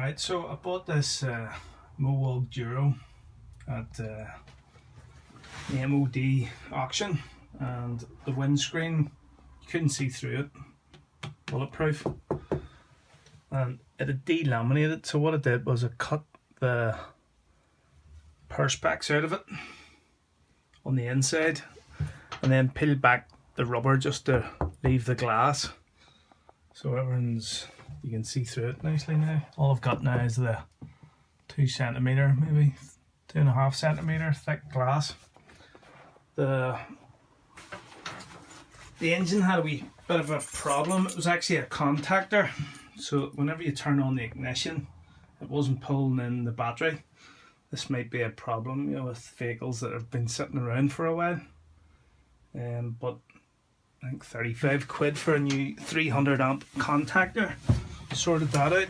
Alright, so I bought this mowag duro at the MOD auction, and the windscreen, you couldn't see through it, bulletproof, and it had delaminated. So what I did was I cut the perspex out of it on the inside and then peeled back the rubber just to leave the glass, so everything's, you can see through it nicely now. All I've got now is the 2 centimetre, maybe 2.5 centimetre thick glass. The engine had a wee bit of a problem. It was actually a contactor, so whenever you turn on the ignition it wasn't pulling in the battery. This might be a problem, you know, with vehicles that have been sitting around for a while. But I think 35 quid for a new 300 amp contactor. Sorted that out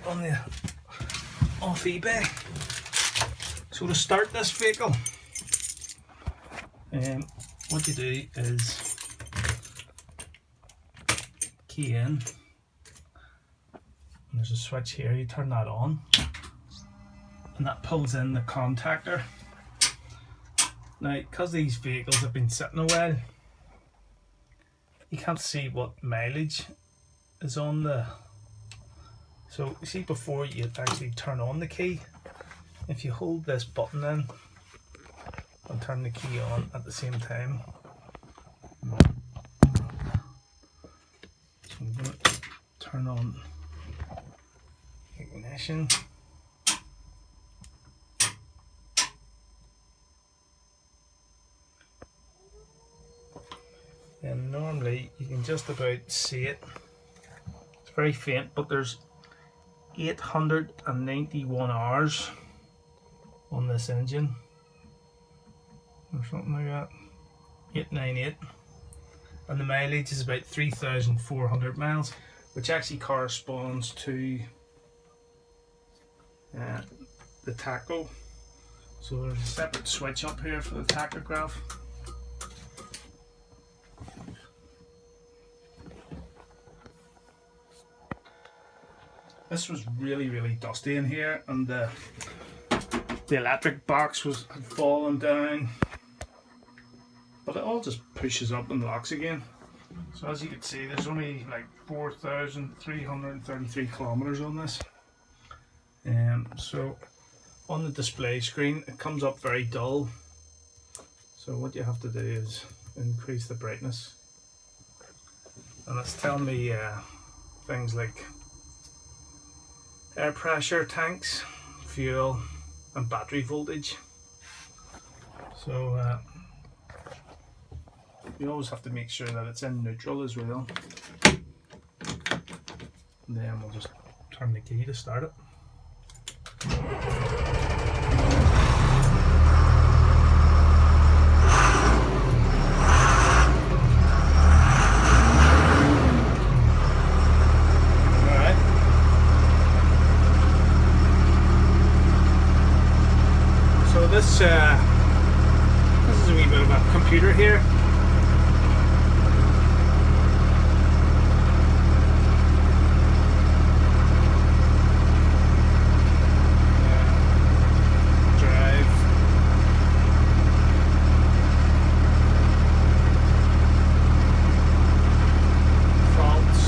off eBay. So to start this vehicle, what you do is key in, and there's a switch here, you turn that on and that pulls in the contactor. Now, because these vehicles have been sitting a while, you can't see what mileage is on the, so you see, before you actually turn on the key, if you hold this button in and turn the key on at the same time, so I'm going to turn on ignition. And normally you can just about see it. It's very faint, but there's 891 hours on this engine, or something like that. 898, and the mileage is about 3,400 miles, which actually corresponds to the tacho. So there's a separate switch up here for the tachograph. This was really dusty in here, and the electric box had fallen down, but it all just pushes up and locks again. So as you can see, there's only like 4,333 kilometers on this. So on the display screen it comes up very dull, so what you have to do is increase the brightness, and it's telling me things like air pressure, tanks, fuel and battery voltage. So you always have to make sure that it's in neutral as well. And then we'll just turn the key to start it. This is a wee bit of a computer here. Drive. Faults.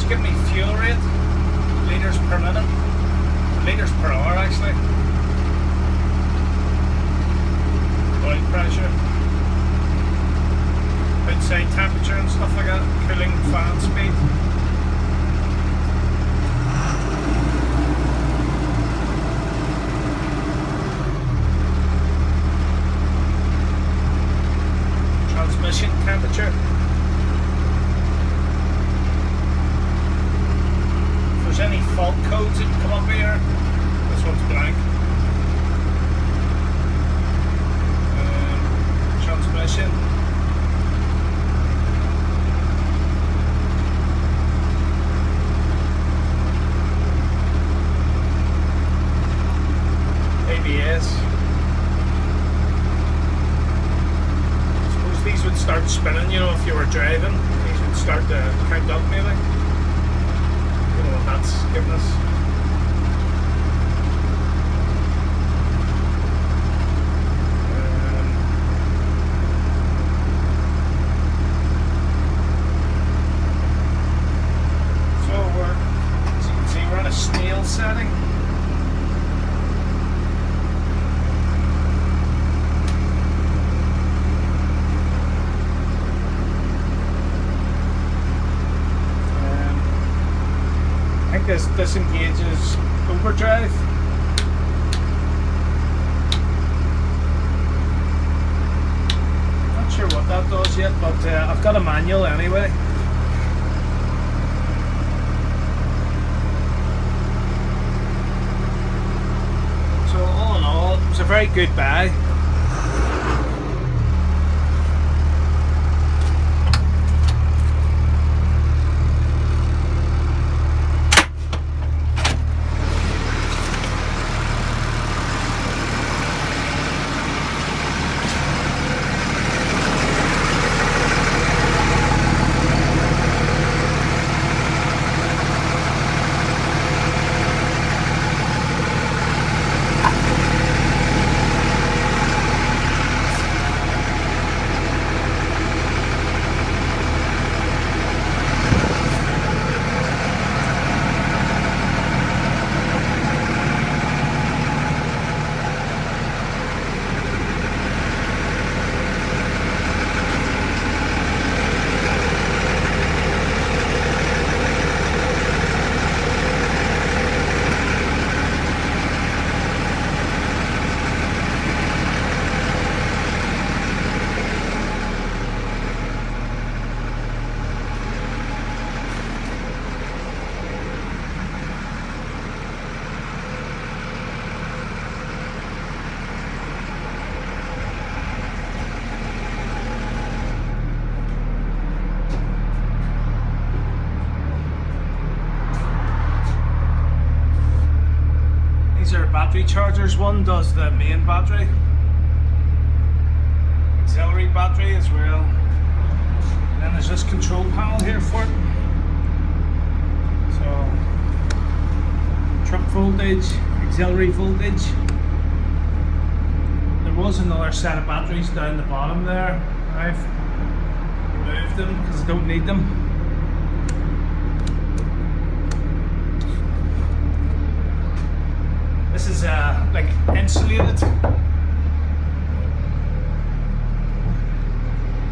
Give me fuel rate, litres per minute, litres per hour actually, oil pressure, outside temperature and stuff like that, cooling fan speed. Transmission temperature. Any fault codes that come up here, this one's blank. Transmission. ABS. I suppose these would start spinning, you know, if you were driving. These would start to count up maybe. I don't know what that's giving us. Snail setting. I think this disengages overdrive. Not sure what that does yet, but I've got a manual anyway. It was a very good buy. These are battery chargers. One does the main battery, auxiliary battery as well. And then there's this control panel here for it. So truck voltage, auxiliary voltage. There was another set of batteries down the bottom there. I've removed them because I don't need them. This is like insulated.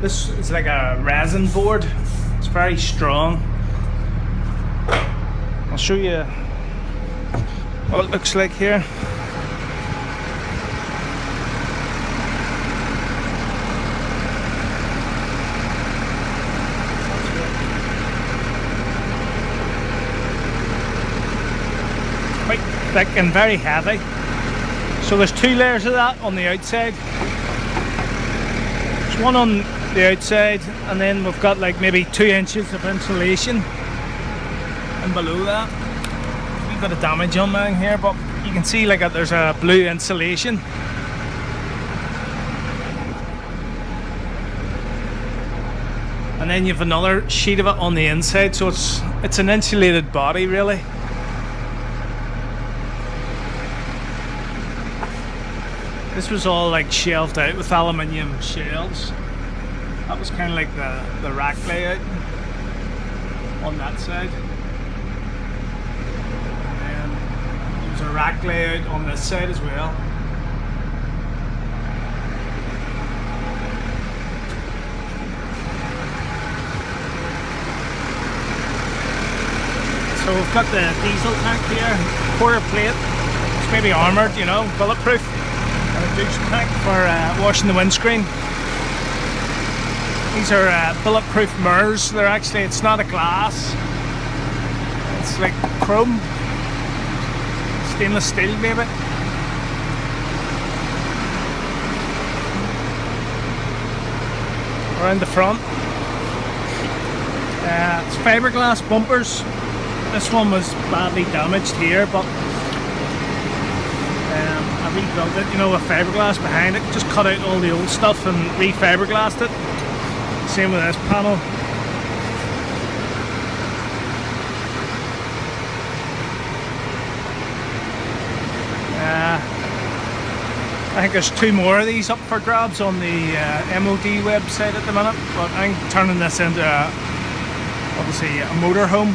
This is like a resin board. It's very strong. I'll show you what it looks like here. Quite thick and very heavy. So there's two layers of that on the outside. There's one on the outside, and then we've got like maybe 2 inches of insulation, and below that a wee bit of damage on mine here, but you can see like there's a blue insulation. And then you have another sheet of it on the inside, so it's an insulated body really. This was all like shelved out with aluminium shelves. That was kind of like the rack layout on that side. And there was a rack layout on this side as well. So we've got the diesel tank here, quarter plate. It's maybe armoured, you know, bulletproof. And a douche tank for washing the windscreen. These are bulletproof mirrors. They're actually, it's not a glass. It's like chrome, stainless steel maybe. Around the front. It's fiberglass bumpers. This one was badly damaged here, but I've rebuilt it, you know, with fiberglass behind it. Just cut out all the old stuff and re-fiberglassed it. Same with this panel. I think there's 2 more of these up for grabs on the MOD website at the minute, but I'm turning this into obviously a motorhome.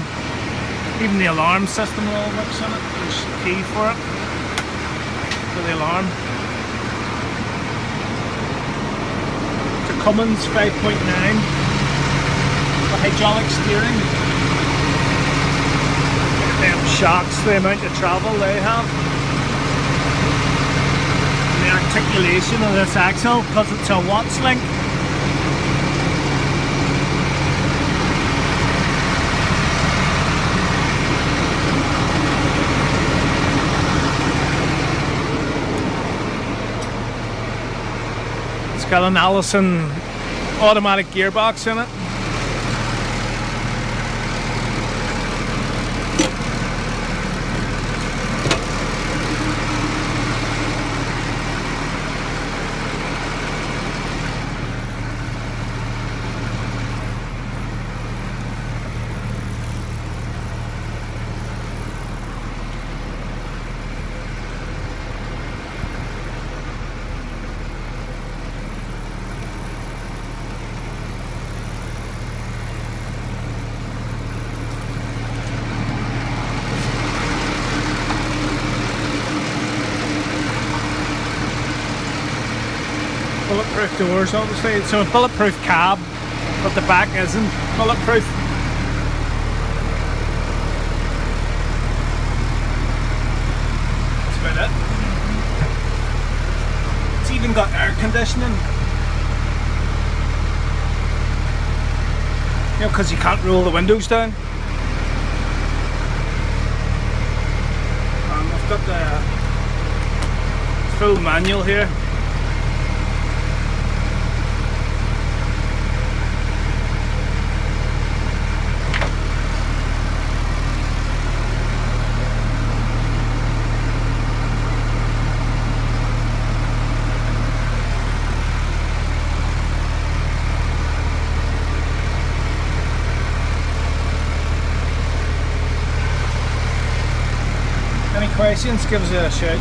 Even the alarm system and all works on it. There's a key for it, for the alarm. It's a Cummins 5.9 with hydraulic steering. Look at them shocks, the amount of travel they have. The articulation of this axle, because it's a Watts link. It's got an Alison automatic gearbox in it. Bulletproof doors, obviously. It's a bulletproof cab, but the back isn't bulletproof. That's about it. It's even got air conditioning. You know, because you can't roll the windows down. I've got the full manual here. Any questions, give us a shout.